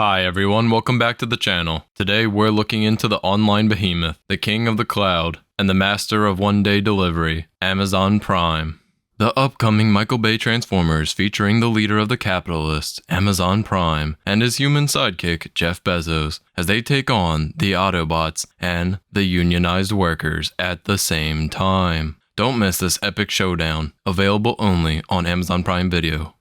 Hi everyone, welcome back to the channel. Today we're looking into the online behemoth, the king of the cloud, and the master of one-day delivery, Amazon Prime. The upcoming Michael Bay Transformers featuring the leader of the capitalists, Amazon Prime, and his human sidekick, Jeff Bezos, as they take on the Autobots and the unionized workers at the same time. Don't miss this epic showdown, available only on Amazon Prime Video.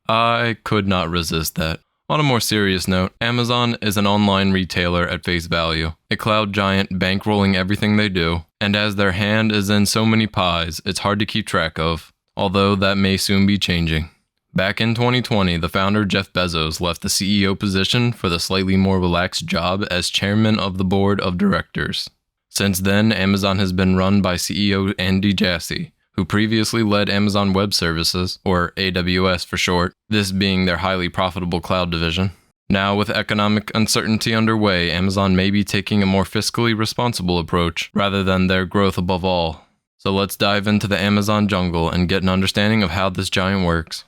I could not resist that. On a more serious note, Amazon is an online retailer at face value, a cloud giant bankrolling everything they do, and as their hand is in so many pies, it's hard to keep track of, although that may soon be changing. Back in 2020, the founder Jeff Bezos left the CEO position for the slightly more relaxed job as chairman of the board of directors. Since then, Amazon has been run by CEO Andy Jassy, who previously led Amazon Web Services, or AWS for short, this being their highly profitable cloud division. Now, with economic uncertainty underway, Amazon may be taking a more fiscally responsible approach, rather than their growth above all. So let's dive into the Amazon jungle and get an understanding of how this giant works.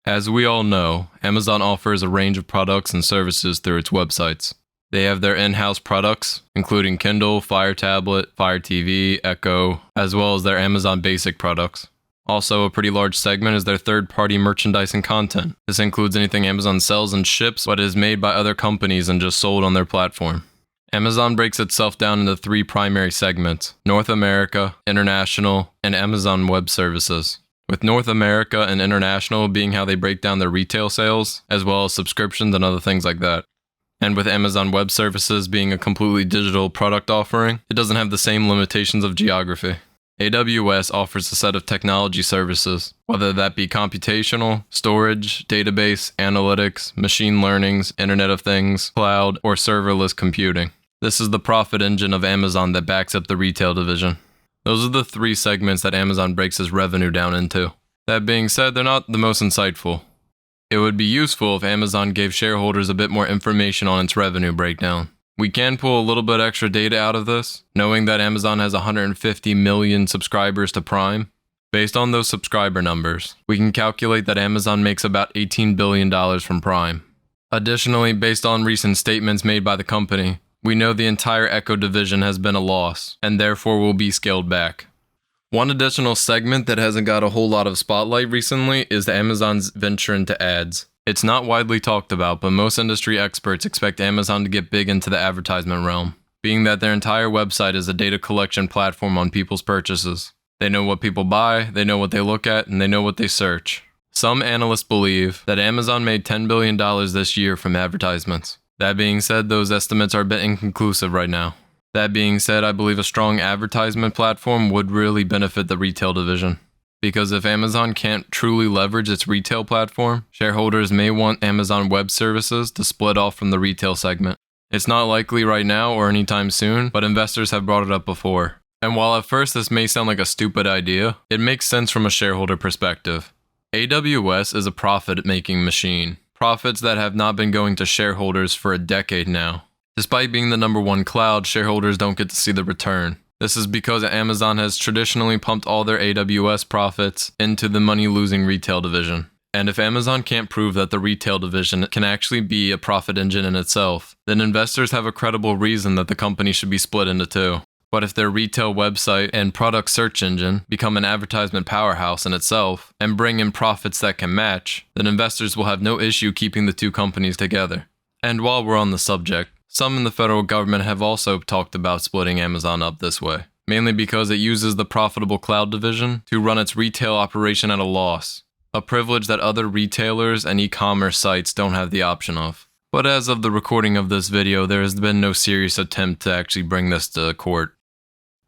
As we all know, Amazon offers a range of products and services through its websites. They have their in-house products, including Kindle, Fire Tablet, Fire TV, Echo, as well as their Amazon Basic products. Also, a pretty large segment is their third-party merchandise and content. This includes anything Amazon sells and ships, but is made by other companies and just sold on their platform. Amazon breaks itself down into three primary segments: North America, International, and Amazon Web Services. With North America and International being how they break down their retail sales, as well as subscriptions and other things like that. And with Amazon Web Services being a completely digital product offering, it doesn't have the same limitations of geography. AWS offers a set of technology services, whether that be computational, storage, database, analytics, machine learnings, Internet of Things, cloud, or serverless computing. This is the profit engine of Amazon that backs up the retail division. Those are the three segments that Amazon breaks its revenue down into. That being said, they're not the most insightful. It would be useful if Amazon gave shareholders a bit more information on its revenue breakdown. We can pull a little bit extra data out of this, knowing that Amazon has 150 million subscribers to Prime. Based on those subscriber numbers, we can calculate that Amazon makes about $18 billion from Prime. Additionally, based on recent statements made by the company, we know the entire Echo division has been a loss, and therefore will be scaled back. One additional segment that hasn't got a whole lot of spotlight recently is Amazon's venture into ads. It's not widely talked about, but most industry experts expect Amazon to get big into the advertisement realm, being that their entire website is a data collection platform on people's purchases. They know what people buy, they know what they look at, and they know what they search. Some analysts believe that Amazon made $10 billion this year from advertisements. That being said, those estimates are a bit inconclusive right now. That being said, I believe a strong advertisement platform would really benefit the retail division. Because if Amazon can't truly leverage its retail platform, shareholders may want Amazon Web Services to split off from the retail segment. It's not likely right now or anytime soon, but investors have brought it up before. And while at first this may sound like a stupid idea, it makes sense from a shareholder perspective. AWS is a profit-making machine. Profits that have not been going to shareholders for a decade now. Despite being the number one cloud, shareholders don't get to see the return. This is because Amazon has traditionally pumped all their AWS profits into the money-losing retail division. And if Amazon can't prove that the retail division can actually be a profit engine in itself, then investors have a credible reason that the company should be split into two. But if their retail website and product search engine become an advertisement powerhouse in itself and bring in profits that can match, then investors will have no issue keeping the two companies together. And while we're on the subject, some in the federal government have also talked about splitting Amazon up this way, mainly because it uses the profitable cloud division to run its retail operation at a loss, a privilege that other retailers and e-commerce sites don't have the option of. But as of the recording of this video, there has been no serious attempt to actually bring this to court.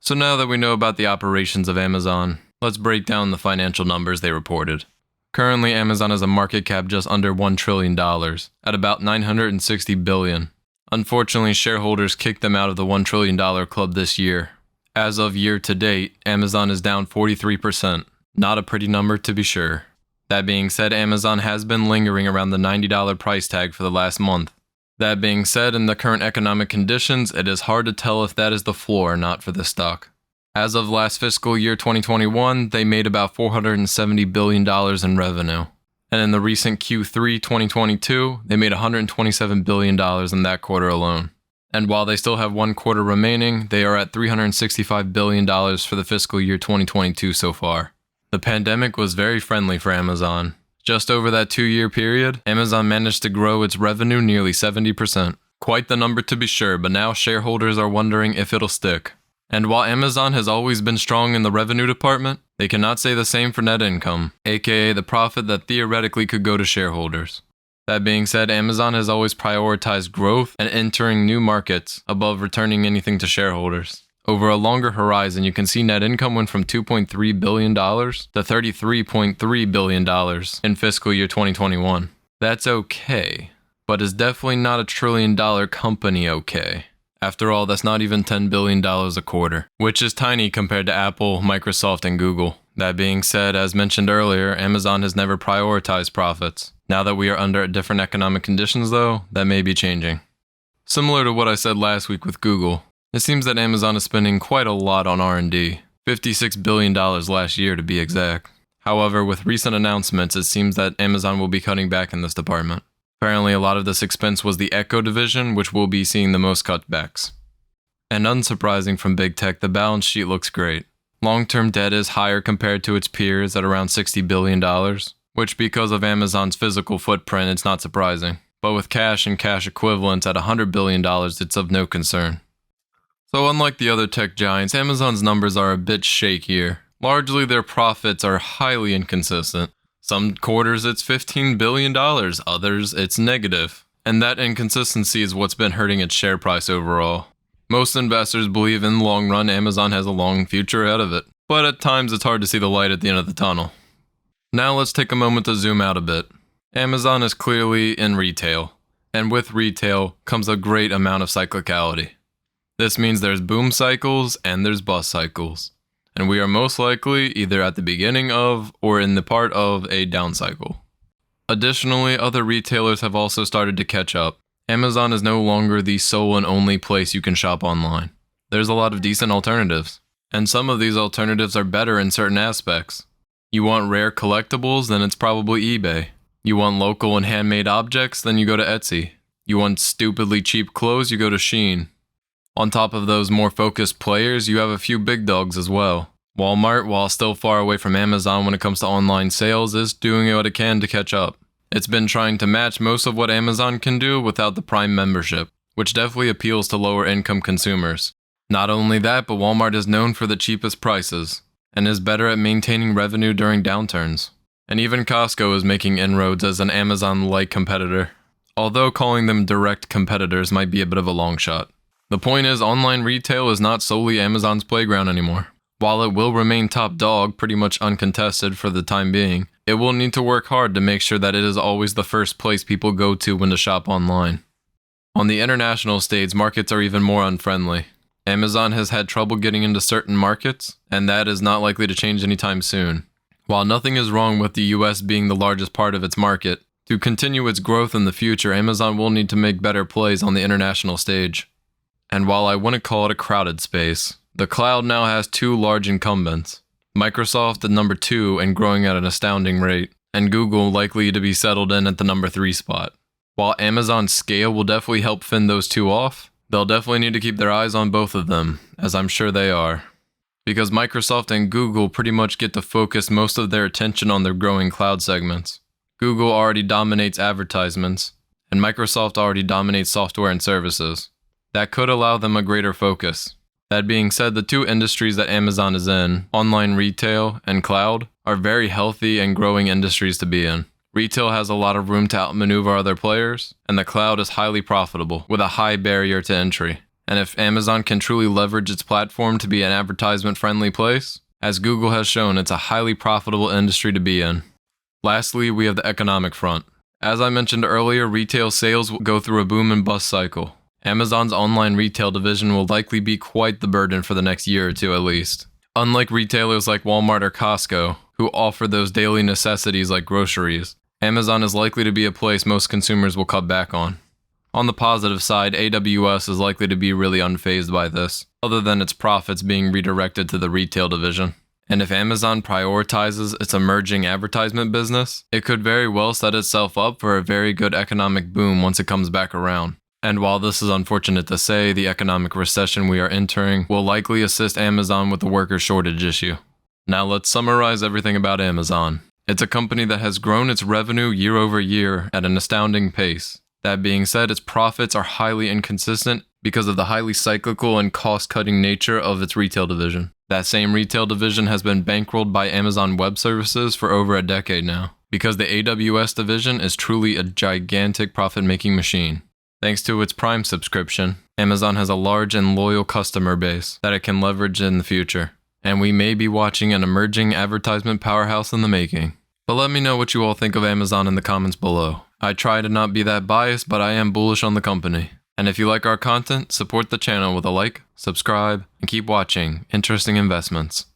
So now that we know about the operations of Amazon, let's break down the financial numbers they reported. Currently, Amazon has a market cap just under $1 trillion, at about $960 billion. Unfortunately, shareholders kicked them out of the $1 trillion club this year. As of year to date, Amazon is down 43%. Not a pretty number to be sure. That being said, Amazon has been lingering around the $90 price tag for the last month. That being said, in the current economic conditions, it is hard to tell if that is the floor or not for this stock. As of last fiscal year 2021, they made about $470 billion in revenue. and in the recent Q3 2022, they made $127 billion in that quarter alone. And while they still have one quarter remaining, they are at $365 billion for the fiscal year 2022 so far. The pandemic was very friendly for Amazon. Just over that 2-year period, Amazon managed to grow its revenue nearly 70%. Quite the number to be sure, but now shareholders are wondering if it'll stick. And while Amazon has always been strong in the revenue department, they cannot say the same for net income, aka the profit that theoretically could go to shareholders. That being said, Amazon has always prioritized growth and entering new markets above returning anything to shareholders. Over a longer horizon, you can see net income went from $2.3 billion to $33.3 billion in fiscal year 2021. That's okay, but is definitely not a $1 trillion company okay. After all, that's not even $10 billion a quarter, which is tiny compared to Apple, Microsoft, and Google. That being said, as mentioned earlier, Amazon has never prioritized profits. Now that we are under different economic conditions though, that may be changing. Similar to what I said last week with Google, it seems that Amazon is spending quite a lot on R&D, $56 billion last year to be exact. However, with recent announcements, it seems that Amazon will be cutting back in this department. Apparently, a lot of this expense was the Echo division, which will be seeing the most cutbacks. And unsurprising from big tech, the balance sheet looks great. Long-term debt is higher compared to its peers at around $60 billion, which because of Amazon's physical footprint, it's not surprising. But with cash and cash equivalents at $100 billion, it's of no concern. So unlike the other tech giants, Amazon's numbers are a bit shakier. Largely, their profits are highly inconsistent. Some quarters it's $15 billion, others it's negative. And that inconsistency is what's been hurting its share price overall. Most investors believe in the long run Amazon has a long future ahead of it, but at times it's hard to see the light at the end of the tunnel. Now let's take a moment to zoom out a bit. Amazon is clearly in retail, and with retail comes a great amount of cyclicality. This means there's boom cycles and there's bust cycles. And we are most likely either at the beginning of or in the part of a down cycle. Additionally, other retailers have also started to catch up. Amazon is no longer the sole and only place you can shop online. There's a lot of decent alternatives, and some of these alternatives are better in certain aspects. You want rare collectibles, then it's probably eBay. You want local and handmade objects, then you go to Etsy. You want stupidly cheap clothes, you go to Shein. On top of those more focused players, you have a few big dogs as well. Walmart, while still far away from Amazon when it comes to online sales, is doing what it can to catch up. It's been trying to match most of what Amazon can do without the Prime membership, which definitely appeals to lower income consumers. Not only that, but Walmart is known for the cheapest prices, and is better at maintaining revenue during downturns. And even Costco is making inroads as an Amazon-like competitor, although calling them direct competitors might be a bit of a long shot. The point is, online retail is not solely Amazon's playground anymore. While it will remain top dog, pretty much uncontested for the time being, it will need to work hard to make sure that it is always the first place people go to when to shop online. On the international stage, markets are even more unfriendly. Amazon has had trouble getting into certain markets, and that is not likely to change anytime soon. While nothing is wrong with the US being the largest part of its market, to continue its growth in the future, Amazon will need to make better plays on the international stage. And while I wouldn't call it a crowded space, the cloud now has 2 large incumbents. Microsoft at number 2 and growing at an astounding rate, and Google likely to be settled in at the number 3 spot. While Amazon's scale will definitely help fend those 2 off, they'll definitely need to keep their eyes on both of them, as I'm sure they are. Because Microsoft and Google pretty much get to focus most of their attention on their growing cloud segments. Google already dominates advertisements, and Microsoft already dominates software and services. That could allow them a greater focus. That being said, the 2 industries that Amazon is in, online retail and cloud, are very healthy and growing industries to be in. Retail has a lot of room to outmaneuver other players, and the cloud is highly profitable, with a high barrier to entry. And if Amazon can truly leverage its platform to be an advertisement-friendly place, as Google has shown, it's a highly profitable industry to be in. Lastly, we have the economic front. As I mentioned earlier, retail sales will go through a boom and bust cycle. Amazon's online retail division will likely be quite the burden for the next year or 2 at least. Unlike retailers like Walmart or Costco, who offer those daily necessities like groceries, Amazon is likely to be a place most consumers will cut back on. On the positive side, AWS is likely to be really unfazed by this, other than its profits being redirected to the retail division. And if Amazon prioritizes its emerging advertisement business, it could very well set itself up for a very good economic boom once it comes back around. And while this is unfortunate to say, the economic recession we are entering will likely assist Amazon with the worker shortage issue. Now let's summarize everything about Amazon. It's a company that has grown its revenue year over year at an astounding pace. That being said, its profits are highly inconsistent because of the highly cyclical and cost-cutting nature of its retail division. That same retail division has been bankrolled by Amazon Web Services for over a decade now, because the AWS division is truly a gigantic profit-making machine. Thanks to its Prime subscription, Amazon has a large and loyal customer base that it can leverage in the future. And we may be watching an emerging advertisement powerhouse in the making. But let me know what you all think of Amazon in the comments below. I try to not be that biased, but I am bullish on the company. And if you like our content, support the channel with a like, subscribe, and keep watching Interesting Investments.